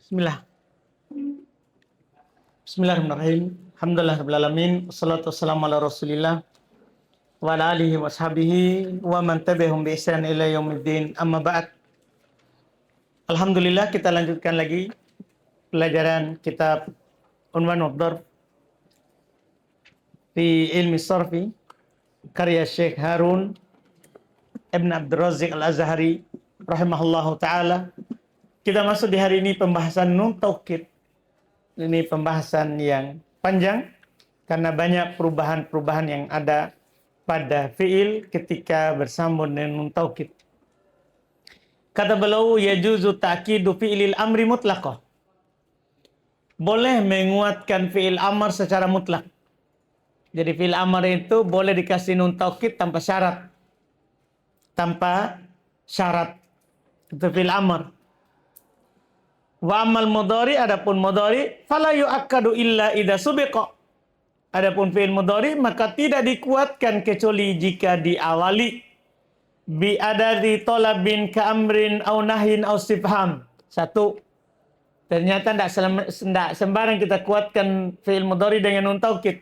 Bismillah. Bismillahirrahmanirrahim. Alhamdulillahirabbil alamin. Wassalatu wassalamu ala Rasulillah wa ala alihi washabihi wa man tabi'ahum bi ihsan ila yaumiddin. Amma ba'd. Alhamdulillah, kita lanjutkan lagi pelajaran kitab Unwan Ad-Darb fi Ilmi Sarfi karya Syekh Harun Ibn Abdul Razak Al-Azhari rahimahullahu taala. Kita masuk di hari ini pembahasan nun taukid. Ini pembahasan yang panjang karena banyak perubahan-perubahan yang ada pada fiil ketika bersambung dengan nun taukid. Kata beliau, yajuzu ta'kidu fi'ilil amri mutlaqah. Boleh menguatkan fi'il amr secara mutlak. Jadi fi'il amr itu boleh dikasih nun taukid tanpa syarat. Tanpa syarat. Itu fi'il amr. Wa amal mudhari, adapun mudhari fala yu'akkadu illa idza subiqa. Adapun fi'il mudhari maka tidak dikuatkan kecuali jika diawali bi adadi talabin ka amrin au nahyin au istifham. Satu, ternyata tidak sembarang kita kuatkan fi'il mudhari dengan nun taukid.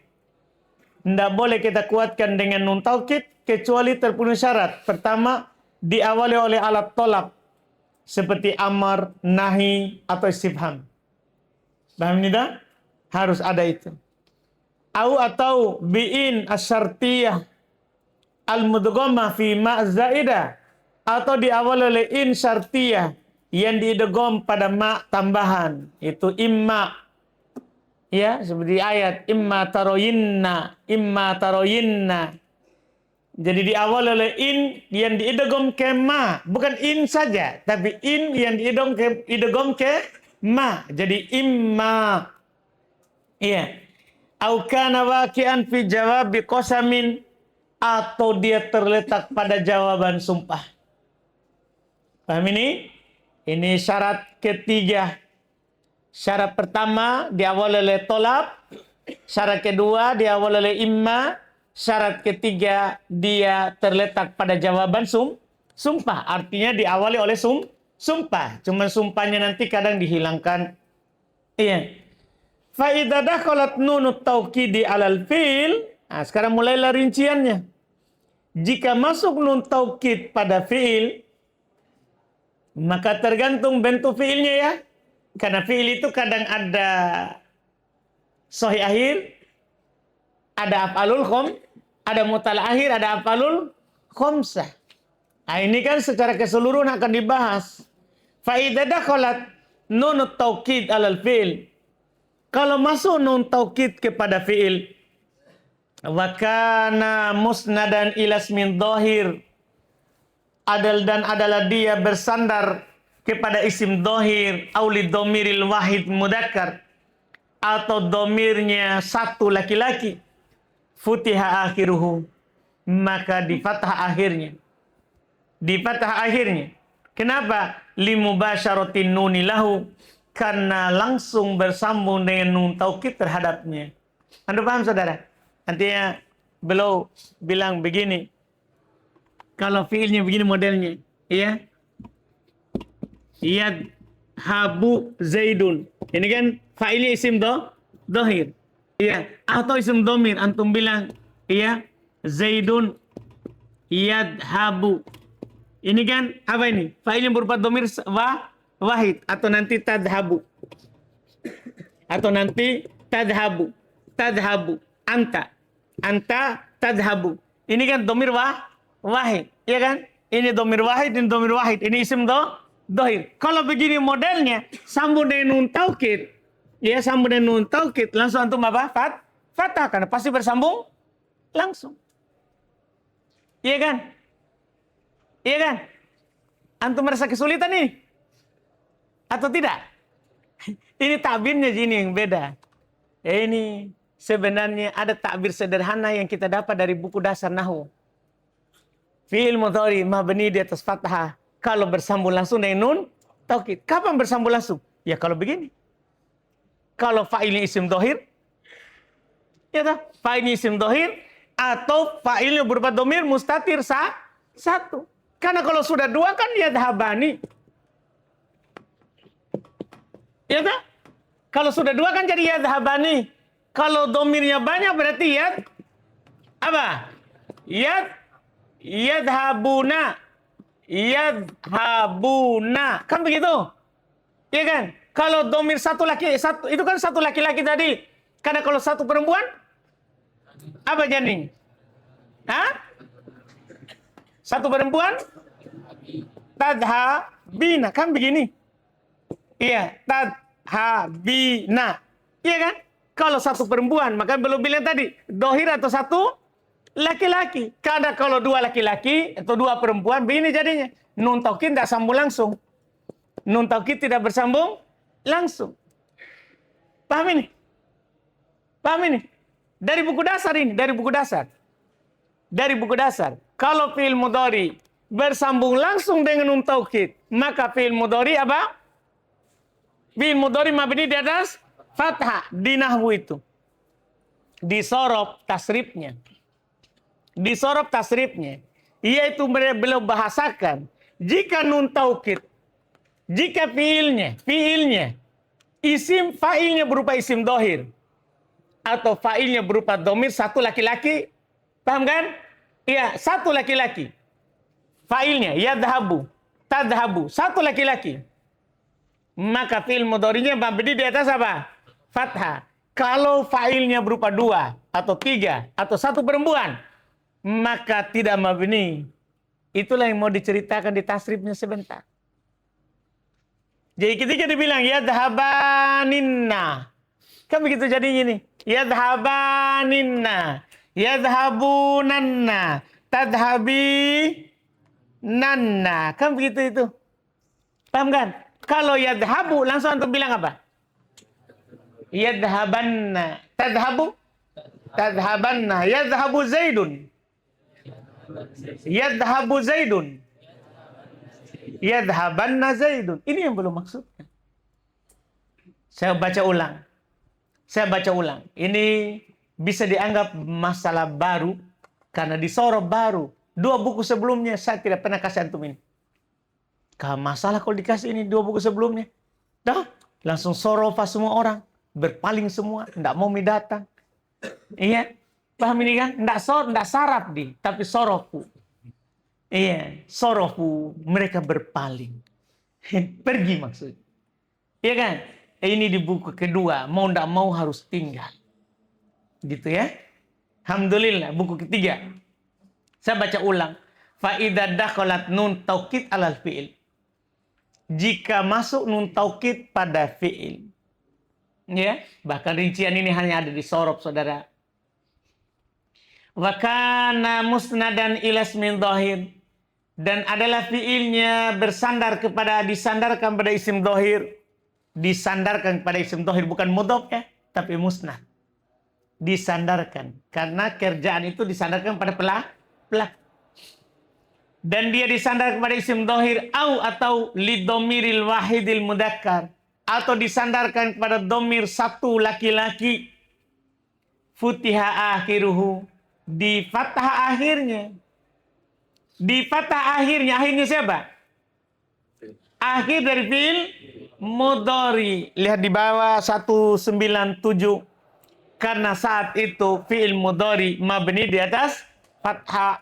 Tidak boleh kita kuatkan dengan nun taukid kecuali terpenuhi syarat. Pertama, diawali oleh alat tolak seperti amar, nahi, atau istifham. Paham tidak? Harus ada itu. Atau bi'in asyartiyah al-mudghamah fi ma'zaidah. Atau diawali oleh in syartiyah yang diidgham pada ma tambahan. Itu imma. Ya, seperti ayat imma taroyinna. Jadi diawali oleh in yang diidgham ke ma, bukan in saja, tapi in yang diidgham ke ma. Jadi imma. Iya. Au kana waqi'an fi jawabi qasamin, atau dia terletak pada jawaban sumpah. Paham ini? Ini syarat ketiga. Syarat pertama diawali oleh tolab, syarat kedua diawali oleh imma. Syarat ketiga, dia terletak pada jawaban sumpah. Artinya diawali oleh sumpah. Cuman sumpahnya nanti kadang dihilangkan. Iya. Fa idza dakhalat nunut taukidi alal fi'il. Nah, sekarang mulailah rinciannya. Jika masuk nun taukid pada fi'il, maka tergantung bentuk fi'ilnya ya. Karena fi'il itu kadang ada sahih akhir, ada af'alul ada mutal akhir, ada af'alul khamsah. Nah, ini kan secara keseluruhan akan dibahas. Fa idza dakhalat nun taukid alal fi'il. Kalau masuk nun taukid kepada fi'il, wa kana musnadan ila ismin dhahir. Adalah dia bersandar kepada isim dhahir au li dhamiril wahid mudzakkar, atau dhamirnya satu laki-laki. Futiha akhiruhu, maka di fathah akhirnya. Di fathah akhirnya. Kenapa? Limubasyaratin nuni lahu, karena langsung bersambung dengan nun taukid terhadapnya. Anda paham saudara? Artinya beliau bilang begini. Kalau fiilnya begini modelnya, ya. Yadhabu Zaidun. Ini kan fa'ilnya isim dhahir. Iya, atau isim dhamir, antum bilang, iya, Zaidun yadhabu. Ini kan apa ini? Fa'il yang berupa dhamir wahid, atau nanti tadhabu. Atau nanti tadhabu. Anta tadhabu. Ini kan dhamir wahid, iya kan? Ini dhamir wahid, ini dhamir wahid. Ini isim dhahir. Kalau begini modelnya, sambung dengan nun taukid. Ya, sambung dengan nun taukid, langsung antum apa? Fathah, karena pasti bersambung langsung. Iya kan? Iya kan? Antum merasa kesulitan nih? Atau tidak? Ini takbirnya ini yang beda. Ini sebenarnya ada takbir sederhana yang kita dapat dari buku dasar nahwu. Fi'il mudhari mabni di atas fathah kalau bersambung langsung dengan nun taukid. Kapan bersambung langsung? Ya kalau begini. Kalau fa'ilnya isim dhahir, ya toh? Fa'ilnya isim dhahir, atau fa'ilnya berupa dhamir mustatir satu. Karena kalau sudah dua kan yadhabani. Ya tak? Kalau sudah dua kan jadi yadhabani. Kalau domirnya banyak berarti apa? Yadhabuna. Yadhabuna. Kan begitu? Iya kan? Kalau domir satu laki, satu itu kan satu laki-laki tadi. Karena kalau satu perempuan, apa jadi? Hah? Satu perempuan, tadhabina. Kan begini? Iya, tadhabina. Iya kan? Kalau satu perempuan, maka belum bilang tadi, dohir atau satu laki-laki. Karena kalau dua laki-laki atau dua perempuan, begini jadinya. Nun taukid tidak sambung langsung. Nun taukid tidak bersambung langsung. Paham ini? Paham ini? Dari buku dasar ini, dari buku dasar. Dari buku dasar. Kalau fi'il mudhari bersambung langsung dengan nun taukid, maka fi'il mudhari apa? Fi'il mudhari mabni di atas fathah di nahwu itu. Disorot tasrifnya. Disorot tasrifnya. Yaitu beliau bahasakan. Jika nun taukid, jika fiilnya, isim fa'ilnya berupa isim dohir. Atau fa'ilnya berupa domir satu laki-laki. Paham kan? Iya, satu laki-laki. Fa'ilnya, yadhabu, tadhabu, satu laki-laki. Maka fi'il mudhari'nya mabni di atas apa? Fathah. Kalau fa'ilnya berupa dua, atau tiga, atau satu perempuan, maka tidak mabni. Itulah yang mau diceritakan di tasrifnya sebentar. Jadi ketika dibilang yadhabaninna, kan begitu jadinya nih. Yadhabaninna, yadhabunanna, tadhabinanna, kan begitu itu. Paham kan? Kalau yadhabu langsung antum bilang apa? Yadhabanna, tadhabu, tadhabanna, yadhabu zaidun. Yadhabu zaidun. Yadhabanna zaidun. Ini yang belum maksudnya. Saya baca ulang. Ini bisa dianggap masalah baru karena disorot baru. Dua buku sebelumnya saya tidak pernah kasih antum ini. Kalau masalah kalau dikasih ini dua buku sebelumnya, dah langsung sorofa semua orang, berpaling semua, tidak mau datang. Iya. Paham ini kan? Tidak saraf tapi sorofu. Iya, sorofu. Mereka berpaling. Pergi maksudnya. Iya kan? Ini di buku kedua. Mau tidak mau harus tinggal. Gitu ya. Alhamdulillah. Buku ketiga. Saya baca ulang. Fa'idha dakhalat nun taukid alal fi'il. Jika masuk nun taukid pada fi'il. Ya. Bahkan rincian ini hanya ada di sorof, saudara. Wa kana musnadan ila ismin dhahir, dan adalah fiilnya disandarkan pada isim dhahir. Disandarkan pada isim dhahir, bukan mudhaf ya, tapi musnad. Disandarkan karena kerjaan itu disandarkan pada pelaku. Dan dia disandarkan pada isim dhahir atau lidomiril wahidil mudzakkar, atau disandarkan kepada domir satu laki-laki. Futiha akhiruhu, di fathah akhirnya. Di fathah akhirnya. Akhirnya siapa? Akhir dari fi'il mudhari. Lihat di bawah 197. Karena saat itu fi'il mudhari mabni di atas fathah.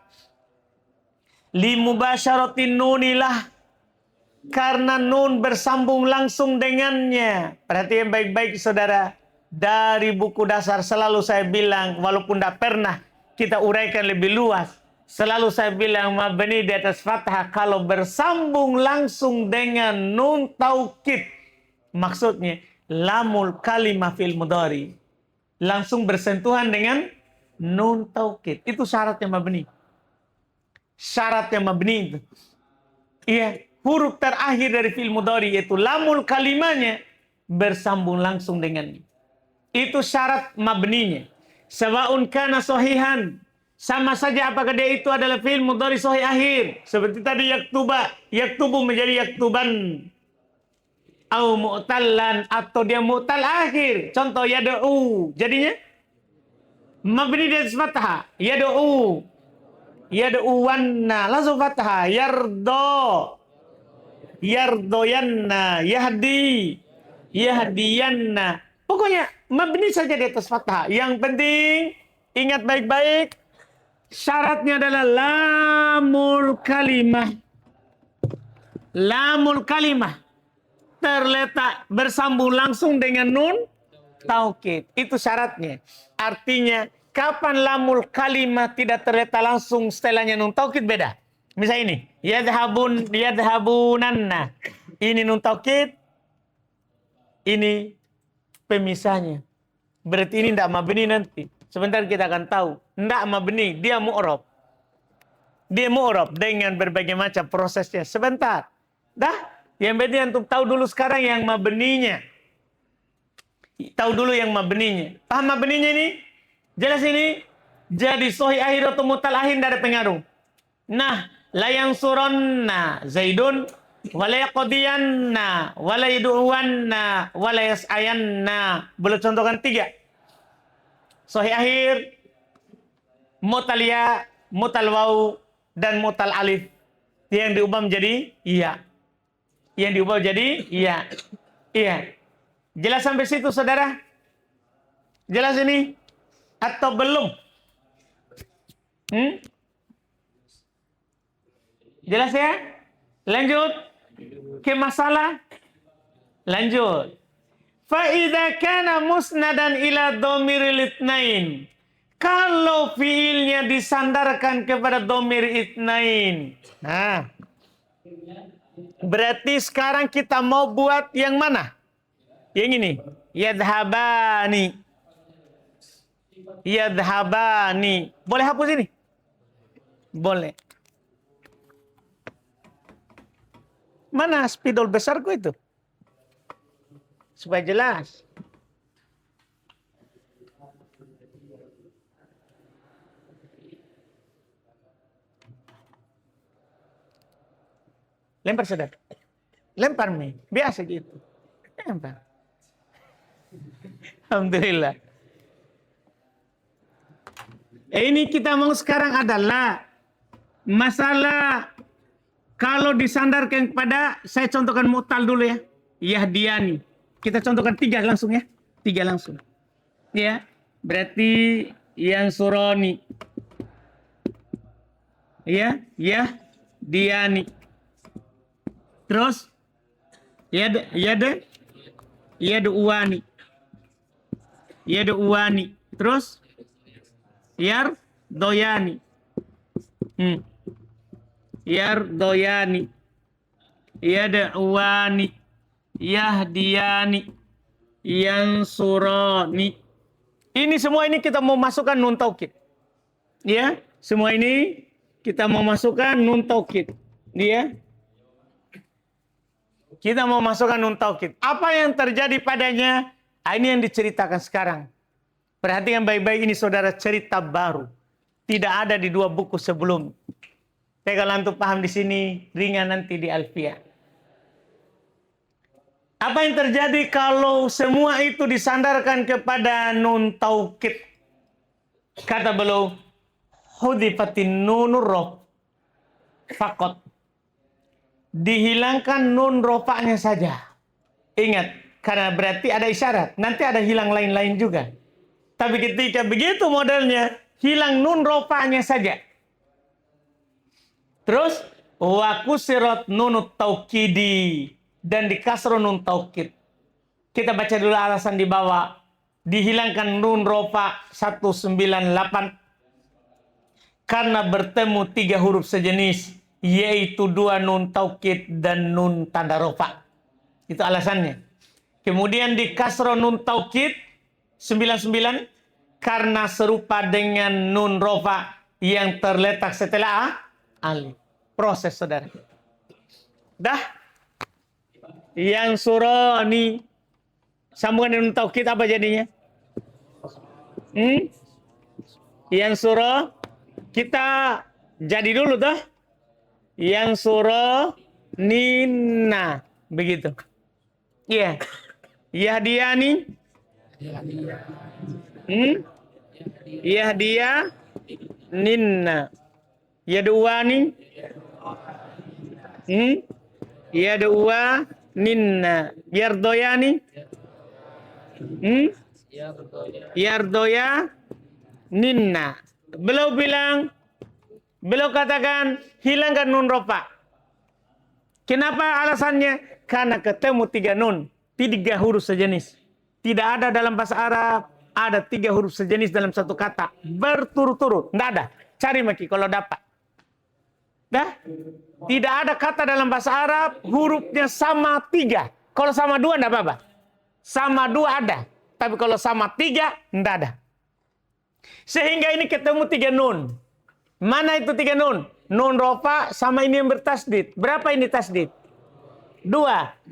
Li mubasyaratin nunilah. Karena nun bersambung langsung dengannya. Perhatikan baik-baik saudara. Dari buku dasar selalu saya bilang, walaupun tidak pernah kita uraikan lebih luas, selalu saya bilang mabni di atas fathah kalau bersambung langsung dengan nun taukid. Maksudnya lamul kalimah fil mudhari langsung bersentuhan dengan nun taukid. Itu syaratnya mabni. Syaratnya mabni itu. Iya, huruf terakhir dari fil mudhari yaitu lamul kalimahnya bersambung langsung dengannya. Itu syarat mabninya. Sawa'un kana sahihan, sama saja apakah dia itu adalah fi'il mudhari sahih akhir, seperti tadi yaktubu menjadi yaktuban, au mu'tallan, atau dia mu'tal akhir, contoh yad'u, jadinya mabni di atas fathah. Yad'uwanna langsung fathah. Yardoyanna, yahdi, Yahdiyanna. Pokoknya mabni saja di atas fathah. Yang penting ingat baik-baik, syaratnya adalah lamul kalimah. Lamul kalimah terletak bersambung langsung dengan nun taukid. Itu syaratnya. Artinya kapan lamul kalimah tidak terletak langsung setelahnya nun taukid beda. Misal ini, yadhabunanna. Ini nun taukid, ini pemisahnya. Berarti ini tidak mabni nanti. Sebentar kita akan tahu. Tidak mabni, dia mu'rab. Dia mu'rab dengan berbagai macam prosesnya. Sebentar. Dah, yang penting antum tahu dulu sekarang yang mabninya. Tahu dulu yang mabninya. Paham mabninya ini? Jelas ini? Jadi sohi akhir atau mutal akhir tidak ada pengaruh. Nah, la yansuronna Zaidun wala yaqdiyanna wala yad'uwanna wala yas'ayanna. Boleh contohkan 3. Sohi akhir, mutal ya, mutal waw dan mutal alif. Yang diubah menjadi iya. Yang diubah jadi iya. Iya. Jelas sampai situ, saudara? Jelas ini? Atau belum? Jelas ya? Lanjut. Ke masalah. Lanjut. Fa'idha kana musnadan ila dhamiril itsnain. Kalau fiilnya disandarkan kepada dhamir itsnain. Nah. Berarti sekarang kita mau buat yang mana? Yang ini. Yadhabani. Yadhabani. Boleh hapus ini? Boleh. Mana spidol besarku itu? Supaya jelas. Lempar, saudara. Lempar nih. Biasa gitu. Lempar. Alhamdulillah. Ini kita mau sekarang adalah masalah kalau disandarkan kepada, saya contohkan mutal dulu ya. Yahdiyani. Kita contohkan 3 langsung ya. 3 langsung. Ya. Berarti yang suroni. Ya. Yahdiyani. Terus yad'uwani. Terus yardoyani. Yardoyani. Yad'uwani. Yahdiyani. Yansurani. Ini semua ini kita mau masukkan nun taukid. Ya, semua ini kita mau masukkan nun taukid. Ya. Kita mau masukkan nun taukid. Apa yang terjadi padanya? Ini yang diceritakan sekarang. Perhatikan baik-baik, ini saudara, cerita baru. Tidak ada di 2 buku sebelum. Tapi kalau antum paham di sini, ringan nanti di Alfiah. Apa yang terjadi kalau semua itu disandarkan kepada nun taukid? Kata beliau, hudifatin nunur rof fakot. Dihilangkan nun rofaknya saja. Ingat, karena berarti ada isyarat. Nanti ada hilang lain-lain juga. Tapi ketika begitu modelnya, hilang nun rofaknya saja. Terus, wa kusirat nunut taukidi. Dan dikasro nun taukid. Kita baca dulu alasan di bawah. Dihilangkan nun rofa 198. Karena bertemu 3 huruf sejenis. Yaitu 2 nun taukid dan nun tanda rofa. Itu alasannya. Kemudian di kasro nun taukid 99 karena serupa dengan nun rofa yang terletak setelah alif. Proses, saudara. Dah. Yang suroni sambungan nun taukid apa jadinya? Yang suro kita jadi dulu dah. Yang suro nina begitu. Iya. Yahdiyani. Yahdiya ninna. Yad'uwani. Yad'uwa ninna. Yardoyani. Yardoya ninna. Beliau katakan hilangkan nun rofa. Kenapa alasannya? Karena ketemu 3 nun, 3 huruf sejenis. Tidak ada dalam bahasa Arab ada 3 huruf sejenis dalam satu kata berturut-turut. Tidak ada. Cari Maki kalau dapat. Dah? Tidak ada kata dalam bahasa Arab hurufnya sama 3. Kalau sama 2 tidak apa-apa. Sama 2 ada. Tapi kalau sama 3 tidak ada. Sehingga ini ketemu 3 nun. Mana itu 3 nun? Nun rofa sama ini yang bertasdid. Berapa ini tasdid? 2.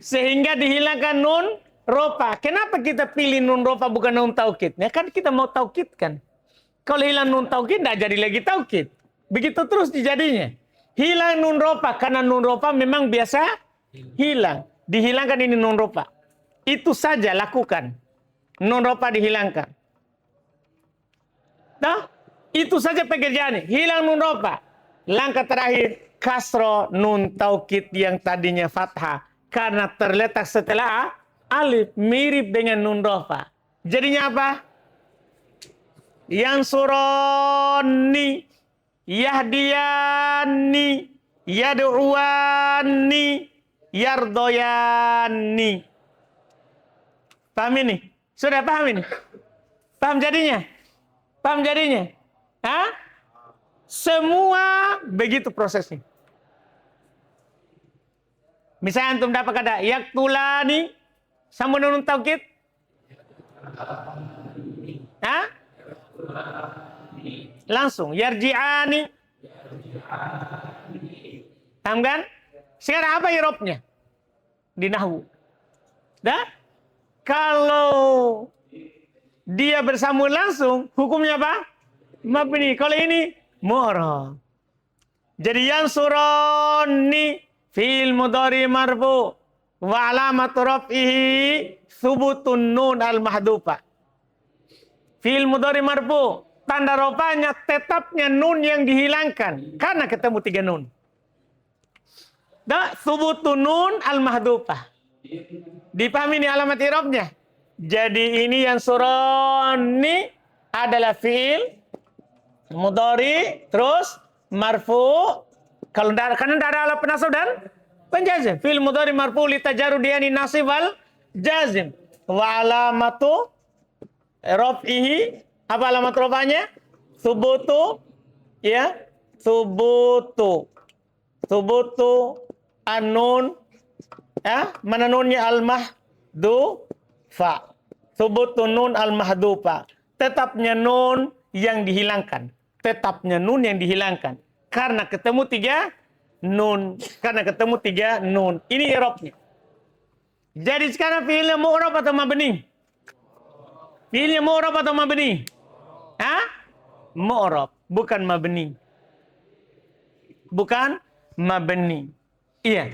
Sehingga dihilangkan nun rofa. Kenapa kita pilih nun rofa bukan nun taukid? Ya kan kita mau taukid kan. Kalau hilang nun taukid tidak jadi lagi taukid. Begitu terus dijadinya. Hilang nun rofa karena nun rofa memang biasa hilang. Dihilangkan ini nun rofa. Itu saja lakukan. Nun rofa dihilangkan. Nah, itu saja pekerjaannya. Hilang nun rofa. Langkah terakhir, kasro nun taukid yang tadinya fathah. Karena terletak setelah alif. Mirip dengan nun rofa. Jadinya apa? Yang suroni, yahdiyani, yad'uani, yardoyani. Paham ini? Sudah paham ini? Paham jadinya? Paham jadinya? Hah? Semua begitu prosesnya. Misalnya antum dapat kata yaktulani sama nun taukid. Hah? Langsung yarji'ani. Paham kan? Sekarang apa irobnya? Di nahwu. Dah? Kalau dia bersambung langsung, hukumnya apa? Mabni. Kalau ini mu'rab. Jadi yang suroni fil mudhari marfu wa alamat raf'ihi thubutun nun al mahdufa. Fil mudhari marfu, tanda rafanya tetapnya nun yang dihilangkan karena ketemu 3 nun. Da thubutun nun al mahdufa. Dipahami ini alamat i'rabnya? Jadi ini yang suroni adalah fi'il mudhari terus marfu. Kalau karena tidak ada alat penasab dan penjazim. Fi'il mudhari marfu li tajarrudiani nasib wal jazim. Wa alamatu raf'ihi, apa alamat rafanya? Thubutu, ya. Thubutu an-nun, ya. Mana nunnya al-mahdufa. Thubutu nun al-mahdufa. Tetapnya nun yang dihilangkan. Tetapnya nun yang dihilangkan. Karena ketemu 3 nun. Karena ketemu 3 nun. Ini i'rabnya. Jadi sekarang fi'ilnya mu'rab atau mabni? Fi'ilnya mu'rab atau mabni? Hah? Mu'rab. Bukan mabni. Bukan mabni. Iya.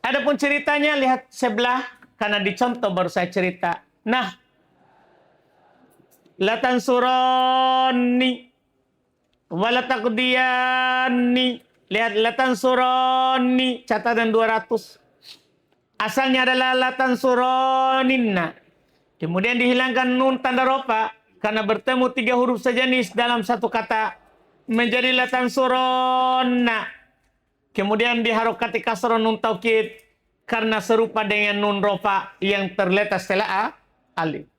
Adapun ceritanya lihat sebelah. Karena dicontoh baru saya cerita. Nah. Latan surani. Walatakdiyani. Lihat latan surani. Catatan 200. Asalnya adalah latan suroninna. Kemudian dihilangkan nun tanda rofa. Karena bertemu 3 huruf sejenis dalam satu kata. Menjadi latan suronna. Kemudian diharokati kasro nun taukid. Karena serupa dengan nun rofa yang terletak setelah alif.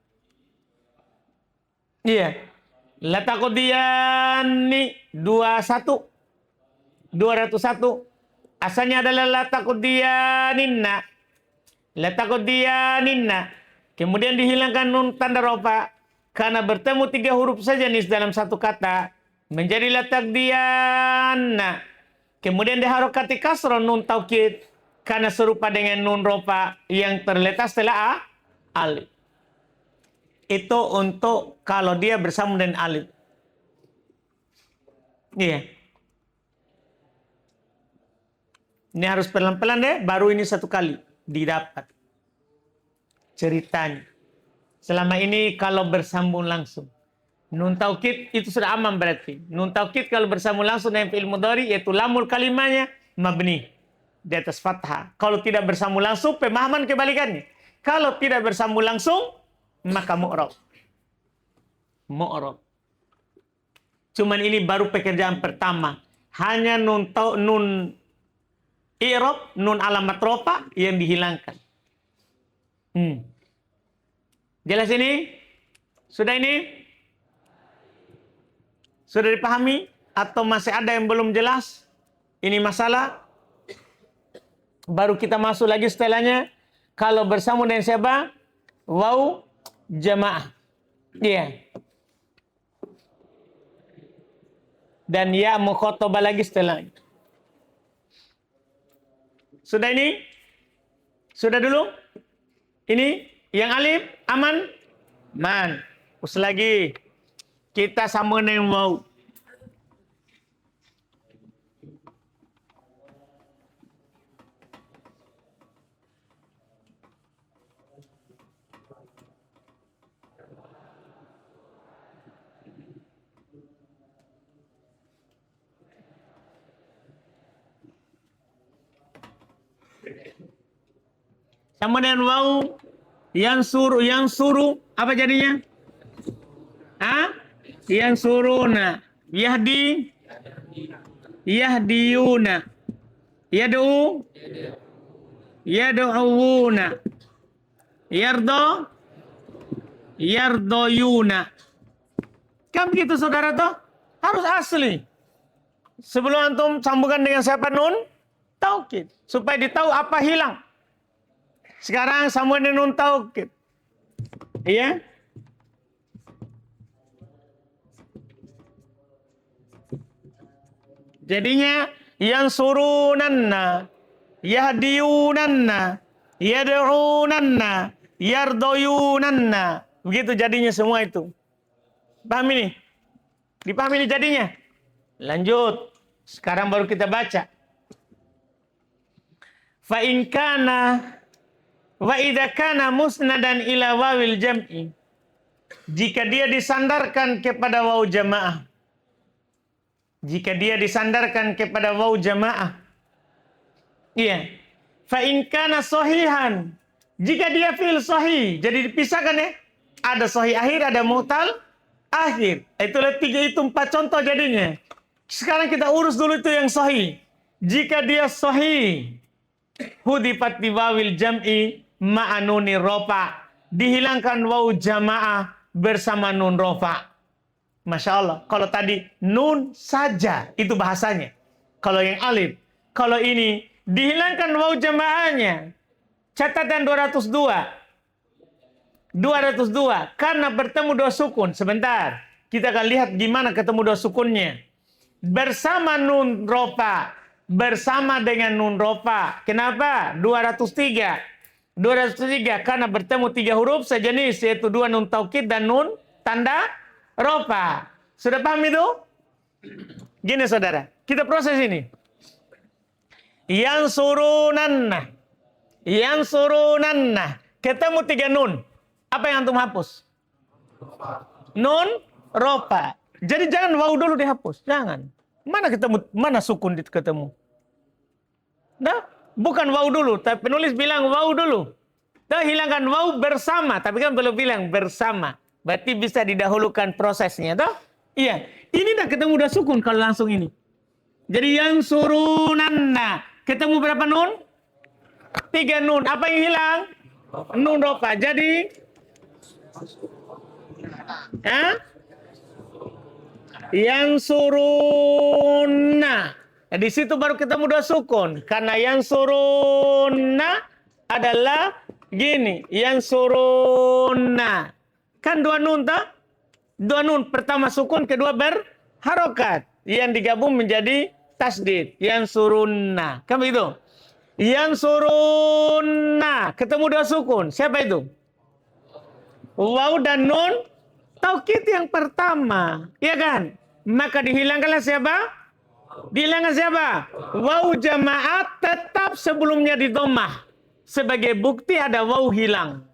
Iya. Latakudiyani 201. Asalnya adalah latakudiyaninna. Kemudian dihilangkan nun tanda rofa. Karena bertemu 3 huruf sejenis dalam satu kata. Menjadi latakdiyanna. Kemudian diharokati kasro nun taukid. Karena serupa dengan nun rofa yang terletak setelah alif. Itu untuk kalau dia bersambung dengan alif. Iya. Ini harus pelan-pelan deh. Baru ini 1 kali didapat ceritanya. Selama ini kalau bersambung langsung. Nun taukid itu sudah aman berarti. Nun taukid kalau bersambung langsung dengan fi'il mudhari yaitu lamul kalimahnya mabni. di atas fathah. Kalau tidak bersambung langsung, pemahaman kebalikannya. Kalau tidak bersambung langsung, maka mu'rab. Mu'rab. Cuman ini baru pekerjaan pertama. Hanya nun i'rab, nun alamat rofa yang dihilangkan. Jelas ini? Sudah ini? Sudah dipahami? Atau masih ada yang belum jelas? Ini masalah. Baru kita masuk lagi setelahnya. Kalau bersambung dengan siapa? Waw jamaah. Iya. Dan ya mukhatabah lagi setelahnya. Sudah ini? Sudah dulu? Ini yang alif aman? Man. Terus lagi kita sambung dengan waw. Sama dengan waw yang suruh apa jadinya? Yang suruna, yahdiyuna, yad'uuna, yardoyuna. Kan begitu saudara toh? Harus asli. Sebelum antum sambungkan dengan siapa nun? Taukid. Supaya ditahu apa hilang. Sekarang sambung dengan nun taukid. Iya? Jadinya yang surunanna, yahdiyunanna, yad'unanna, yardoyunanna. Begitu jadinya semua itu. Paham ini? Dipahami ini jadinya? Lanjut. Sekarang baru kita baca. Fa in kana wa idza kana musnadan ila wawil jam'i. Jika dia disandarkan kepada waw jamaah. Jika dia disandarkan kepada waw jamaah. Iya. Fa in kana sahihan. Jika dia fi'il sahih, jadi dipisahkan ya. Ada sahih akhir, ada mu'tal akhir. Itulah 3 itu 4 contoh jadinya. Sekarang kita urus dulu itu yang sahih. Jika dia sahih, hudifat bi wawil jam'i ma'anuni rofa. Dihilangkan waw jamaah bersama nun rofa. Masya Allah. Kalau tadi nun saja, itu bahasanya. Kalau yang alif. Kalau ini dihilangkan waw jamaahnya. Catatan 202. 202. Karena bertemu 2 sukun. Sebentar. Kita akan lihat gimana ketemu 2 sukunnya. Bersama nun rofa. Bersama dengan nun rofa. Kenapa? 203. 203 karena bertemu 3 huruf sejenis. Yaitu 2 nun taukid dan nun tanda rofa. Sudah paham itu? Gini saudara. Kita proses ini. Yang surunanna. Ketemu 3 nun. Apa yang antum hapus? Nun rofa. Jadi jangan waw dulu dihapus. Jangan. Mana sukun ketemu? Nah, bukan waw dulu. Tapi penulis bilang waw dulu. Kita hilangkan waw bersama. Tapi kan belum bilang bersama. Berarti bisa didahulukan prosesnya. Toh? Iya. Ini dah ketemu dah sukun kalau langsung ini. Jadi yang surunanna. Ketemu berapa nun? 3 nun. Apa yang hilang? Nun rofa. Jadi yang surunna. Nah, di situ baru ketemu 2 sukun. Karena yang surunna adalah gini. Yang surunna. Kan 2 nun tak? 2 nun. Pertama sukun, kedua berharokat. Yang digabung menjadi tasdid. Yang surunna. Kan begitu? Yang surunna. Ketemu 2 sukun. Siapa itu? Waw dan nun taukid yang pertama. Iya kan? Maka dihilangkanlah siapa? Dihilangkan siapa? Waw jamaat tetap sebelumnya di dhammah. Sebagai bukti ada waw hilang.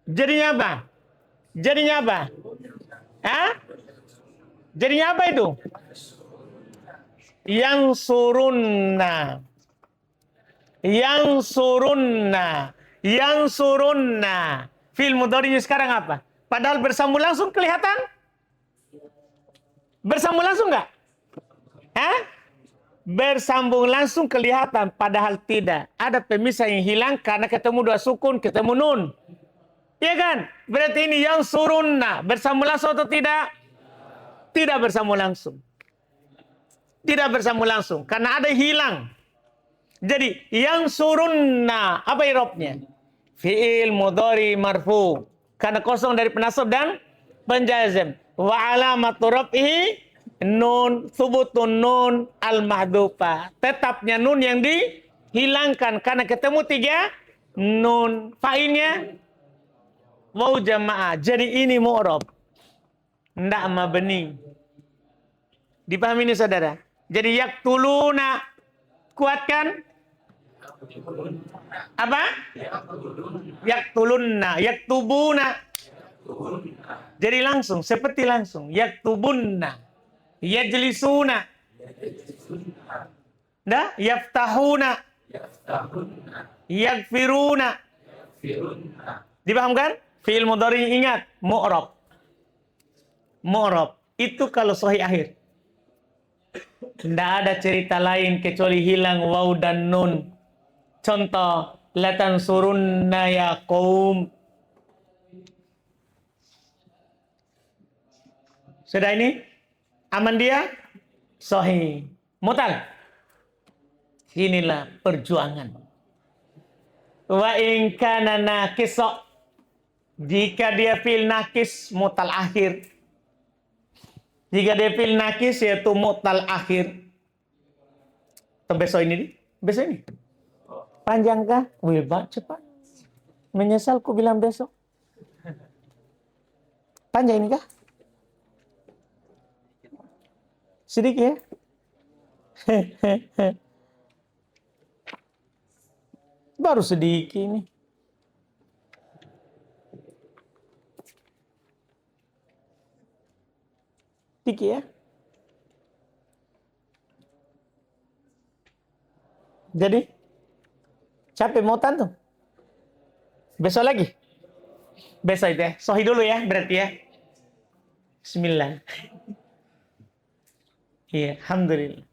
Jadinya apa? Jadinya apa? Jadinya apa itu? Yang surunna. Yang surunna. Yang surunna. Fi'il mudhari'nya sekarang apa? Padahal bersambung langsung kelihatan? Bersambung langsung nggak? Hah? Bersambung langsung kelihatan, padahal tidak. Ada pemisah yang hilang karena ketemu dua sukun, ketemu nun. Iya kan? Berarti ini yang surunna. Bersambung langsung atau tidak? Tidak bersambung langsung. Tidak bersambung langsung. Karena ada yang hilang. Jadi, yang surunna. Apa irobnya? Fi'il mudhari marfu. Karena kosong dari penasab dan penjazm. Wa alamatu rab'ihi nun thubutun nun al-mahdufa. Tetapnya nun yang dihilangkan. Karena ketemu tiga nun. Fa'ilnya waw jamaah. Jadi ini mu'rab. Ndak mabni. Dipahami ini saudara? Jadi yaktuluna. Kuatkan. Apa? Yaktulunna. Yaktubuna. Jadi langsung. Seperti langsung. Yaktubunna. Yajlisuna. Dah? Yaftahuna. Yagfiruna. Dipahamkan? Fi'il mudhari ingat. Mu'rab. Mu'rab. Itu kalau sahih akhir. Tidak ada cerita lain kecuali hilang waw dan nun. Contoh, latan surunna ya qaum. Sudah ini? Aman dia? Sahih. Mutal. Inilah perjuangan. Wa in kana nakisa. Jika dia fil nakis mutal akhir. Jika dia fil nakis yaitu mutal akhir. Atau besok ini? Besok ini? Panjangkah? Wih, cepat. Menyesal ku bilang besok. Panjang ini kah? Sedikit ya? Baru sedikit ini. Sedikit ya? Jadi, capek mau tuh? Besok lagi? Besok itu ya? Sohi dulu ya, berarti ya? Bismillah. Iya, alhamdulillah.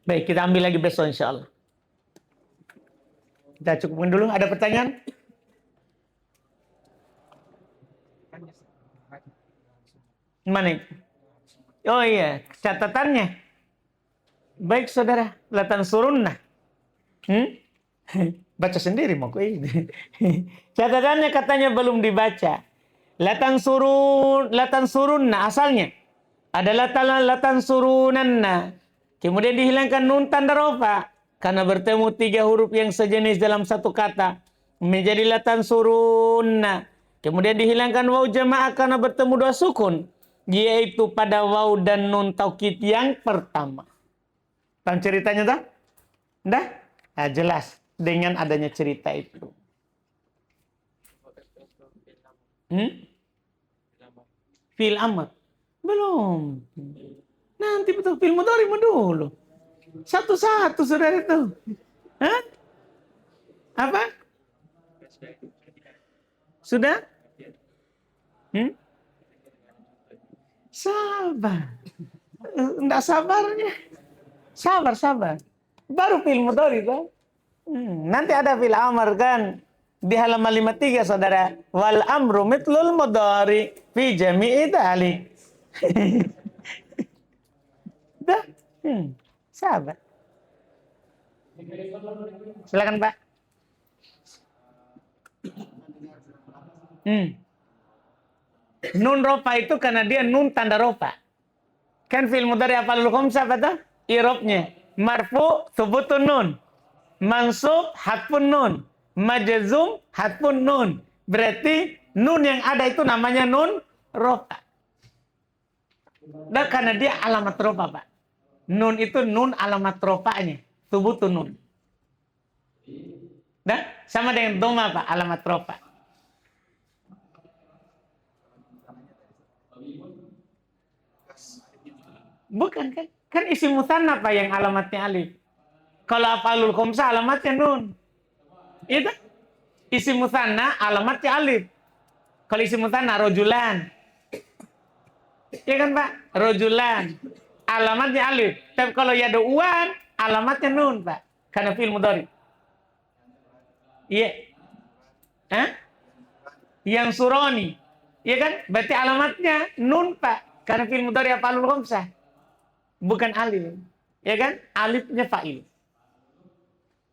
Baik, kita ambil lagi besok insya Allah. Kita cukupkan dulu. Ada pertanyaan? Mana? Oh iya, catatannya. Baik saudara, latan surunna. Baca sendiri mau ini. Catatannya katanya belum dibaca. Latan surunna asalnya adalah latan surunanna. Kemudian dihilangkan nun tanda rofa karena bertemu tiga huruf yang sejenis dalam satu kata menjadi latan surunna. Kemudian dihilangkan waw jamaah karena bertemu dua sukun, yaitu pada waw dan nun taukid yang pertama. Paham ceritanya tak? Dah? Nah, jelas dengan adanya cerita itu. Fil amr. Belum. Nanti betul fil mudhari dulu. Satu-satu saudara itu. Hah? Apa? Sudah? Sabar. Enggak sabarnya. Sabar. Baru fil mudhari kan? Nanti ada fil amr kan? Di halaman 53 saudara. Wal amru mitlul mudhari fi jami'i dhalik. Dah. Sabar. Silakan Pak. Nun rofa itu karena dia nun tanda rofa. Kan fil mudhari af'alul khamsah apa tuh? Irobnya marfu thubutun nun, mansub hatfun nun, majzum hatfun nun. Berarti nun yang ada itu namanya nun rofa. Dan karena dia alamat rofa, Pak. Nun itu nun alamat rofa'nya. Subutun nun. Nah, sama dengan doma Pak, alamat rofa. Bukan kan? Kan isim musanna Pak yang alamatnya alif. Kalau af'alul khamsah alamatnya nun. Itu isim musanna alamatnya alif. Kalau isim musanna rojulan. Iya kan Pak? Rojulan. Alamatnya alif. Tapi kalau yadu'uan alamatnya nun Pak. Karena fi'il mudhari. Iya. Hah? Yang suroni. Iya kan? Berarti alamatnya nun Pak. Karena fi'il mudhari af'alul khamsah. Bukan alif. Ya kan? Alifnya fa'il.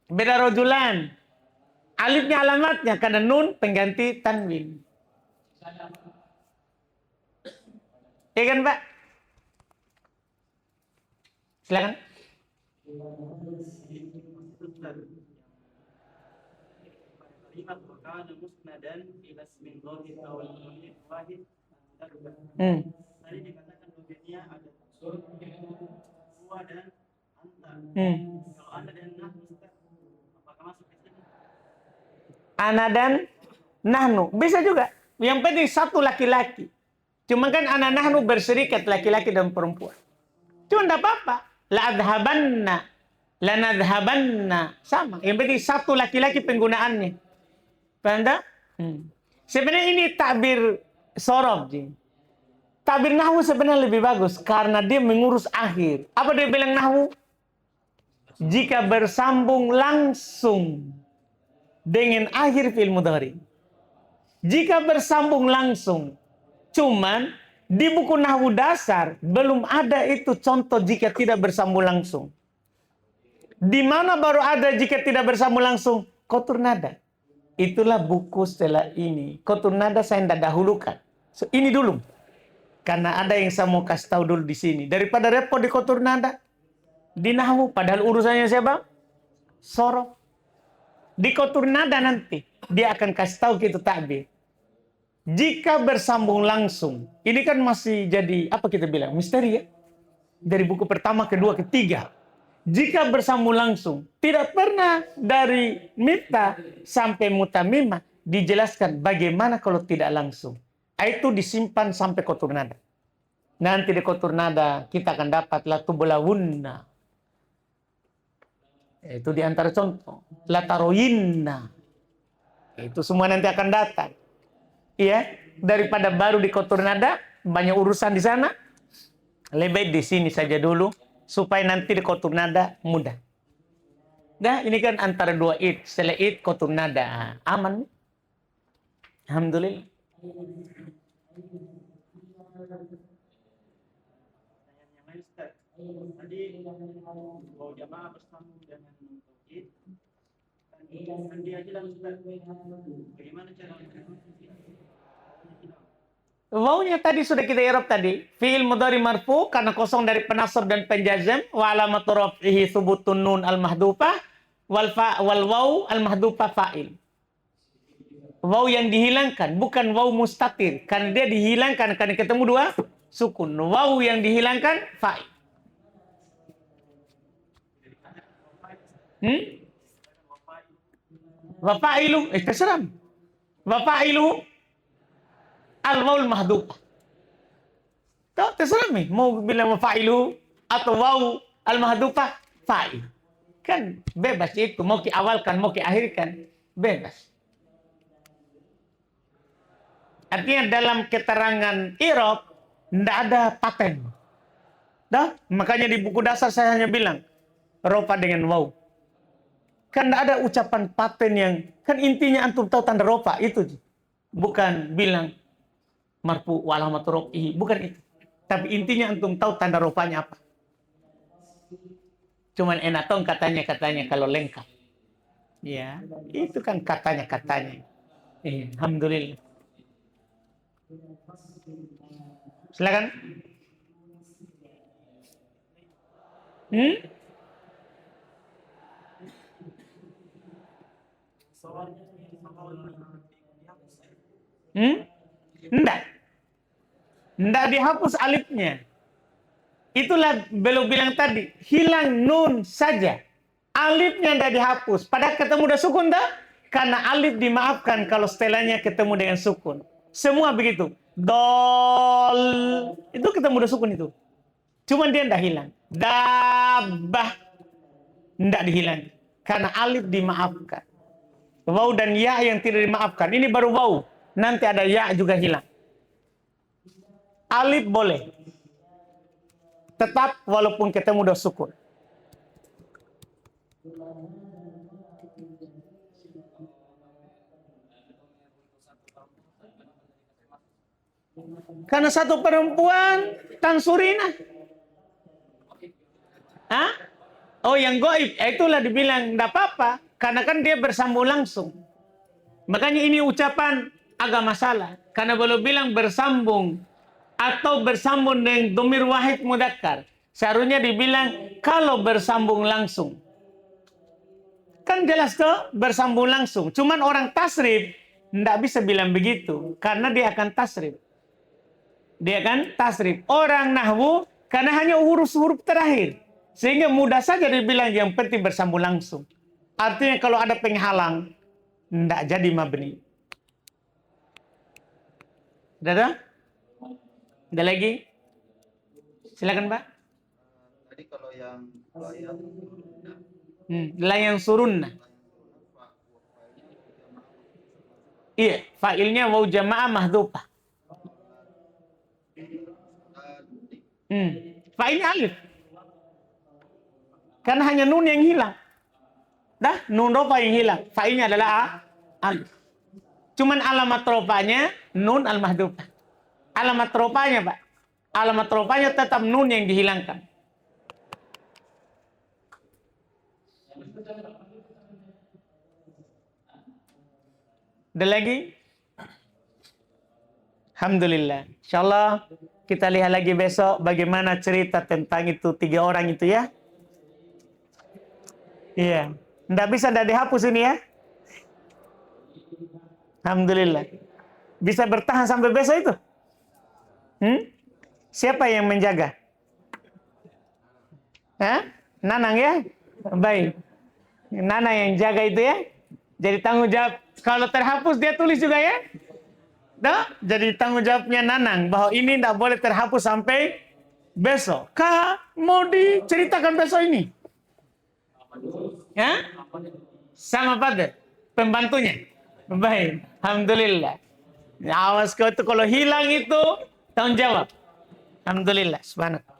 Beda rojulan. Alifnya alamatnya karena nun pengganti tanwin. Ya kan Pak? Silakan. Hmm. Tadi dikatakan bagiannya ada huwa dan anta. Kalau anda dan nahnu, apakah masuk ke sini? Ana dan nahnu bisa juga. Yang penting satu laki-laki. Cuma kan ana nahnu berserikat laki-laki dan perempuan. Cuma enggak apa-apa. La adhabanna, la nadhabanna sama. Yang penting satu laki-laki penggunaannya. Paham tak? Sebenarnya ini takbir sorof, Ji. Tabir nahwu sebenarnya lebih bagus karena dia mengurus akhir. Apa dia bilang nahwu? Jika bersambung langsung dengan akhir fi'il mudhari. Jika bersambung langsung. Cuman di buku nahwu dasar belum ada itu contoh jika tidak bersambung langsung. Di mana baru ada jika tidak bersambung langsung? Qatur nada. Itulah buku setelah ini. Qatur nada saya tidak dahulukan. So, ini dulu. Karena ada yang saya mau kasih tahu dulu di sini. Daripada repot di qatur nada. Di nahwu. Padahal urusannya siapa? Sorof. Di qatur nada nanti. Dia akan kasih tahu kita takbir. Jika bersambung langsung. Ini kan masih jadi, apa kita bilang? Misteri ya. Dari buku pertama, kedua, ketiga. Jika bersambung langsung. Tidak pernah dari mita sampai mutamimah. Dijelaskan bagaimana kalau tidak langsung. Itu disimpan sampai qatur nada. Nanti di qatur nada kita akan dapat la tublawunna. Itu di antara contoh. La taroyinna. Itu semua nanti akan datang. Iya, daripada baru di qatur nada banyak urusan di sana. Lebih baik di sini saja dulu supaya nanti di qatur nada mudah. Nah, ini kan antara dua id, setelah id qatur nada aman. Alhamdulillah. Tadi bahwa jamaah bersambung dengan tauhid kan dia bilang bagaimana cara wawnya tadi sudah kita i'rab tadi. Fi'il mudhari marfu karena kosong dari penasab dan penjazam wa alamatu raf'ihi thubutun nun al-mahdhufah wal waw al-mahdhufah fa'il. Waw yang dihilangkan bukan waw mustatir karena dia dihilangkan karena ketemu dua sukun. Waw yang dihilangkan fa'il. Wafa'ilu terserah. Wafa'ilu al-waul mahdhufah. Tahu terserah nih mau bilang wafa'ilu atau waw al-mahdhufah fa'il. Kan bebas itu mau diawalkan mau diakhirkan bebas. Artinya dalam keterangan i'rab tidak ada paten. Dah, makanya di buku dasar saya hanya bilang rofa dengan waw. Kan tidak ada ucapan paten yang kan intinya antum tahu tanda rofa itu. Bukan bilang marfu wa alamatu raf'ihi, bukan itu. Tapi intinya antum tahu tanda rofanya apa. Cuman enak tahu katanya kalau lengkap. Ya, itu kan katanya. Alhamdulillah. Silakan. Enggak. Enggak dihapus alifnya. Itulah beliau bilang tadi, hilang nun saja. Alifnya tidak dihapus. Padahal ketemu udah sukun tak? Karena alif dimaafkan kalau setelahnya ketemu dengan sukun. Semua begitu. Dol. Itu ketemu udah sukun itu. Cuman dia tidak hilang. Dabah. Tidak dihilang. Karena alif dimaafkan. Waw dan ya yang tidak dimaafkan. Ini baru waw. Nanti ada ya juga hilang. Alif boleh. Tetap walaupun ketemu udah sukun. Karena satu perempuan Tansurina. Hah? Oh yang goib. Itulah dibilang tidak apa-apa. Karena kan dia bersambung langsung. Makanya ini ucapan agak masalah. Karena belum bilang bersambung. Atau bersambung dengan domir wahid mudzakkar. Seharusnya dibilang kalau bersambung langsung. Kan jelas tuh bersambung langsung. Cuman orang tasrif tidak bisa bilang begitu. Karena dia akan tasrif. Dia kan tasrif. Orang nahwu karena hanya huruf-huruf terakhir. Sehingga mudah saja dibilang yang penting bersambung langsung. Artinya kalau ada penghalang, tidak jadi mabni. Sudah ada? Ada lagi? Silakan Pak. Tadi kalau yang Layang surunna. Iya, fa'ilnya waw jamaah mahdhufah. Fa'ilnya alif. Karena hanya nun yang hilang. Dah, nun rofa yang hilang. Fa'ilnya adalah alif. Cuman alamat rofanya nun al-mahdhufah. Alamat rofanya, Pak. Alamat rofanya tetap nun yang dihilangkan. Ada lagi? Alhamdulillah. Insyaallah kita lihat lagi besok bagaimana cerita tentang itu 3 orang itu ya. Iya. Nggak bisa nggak dihapus ini ya. Alhamdulillah. Bisa bertahan sampai besok itu? Siapa yang menjaga? Hah? Nanang ya? Baik. Nana yang jaga itu ya. Jadi tanggung jawab. Kalau terhapus dia tulis juga ya. Dah, jadi tanggung jawabnya Nanang bahwa ini tidak boleh terhapus sampai besok. Kak, mau diceritakan besok ini? Ya? Sama pada pembantunya. Baik, alhamdulillah. Awas kau itu kalau hilang itu tanggung jawab. Alhamdulillah, subhanallah.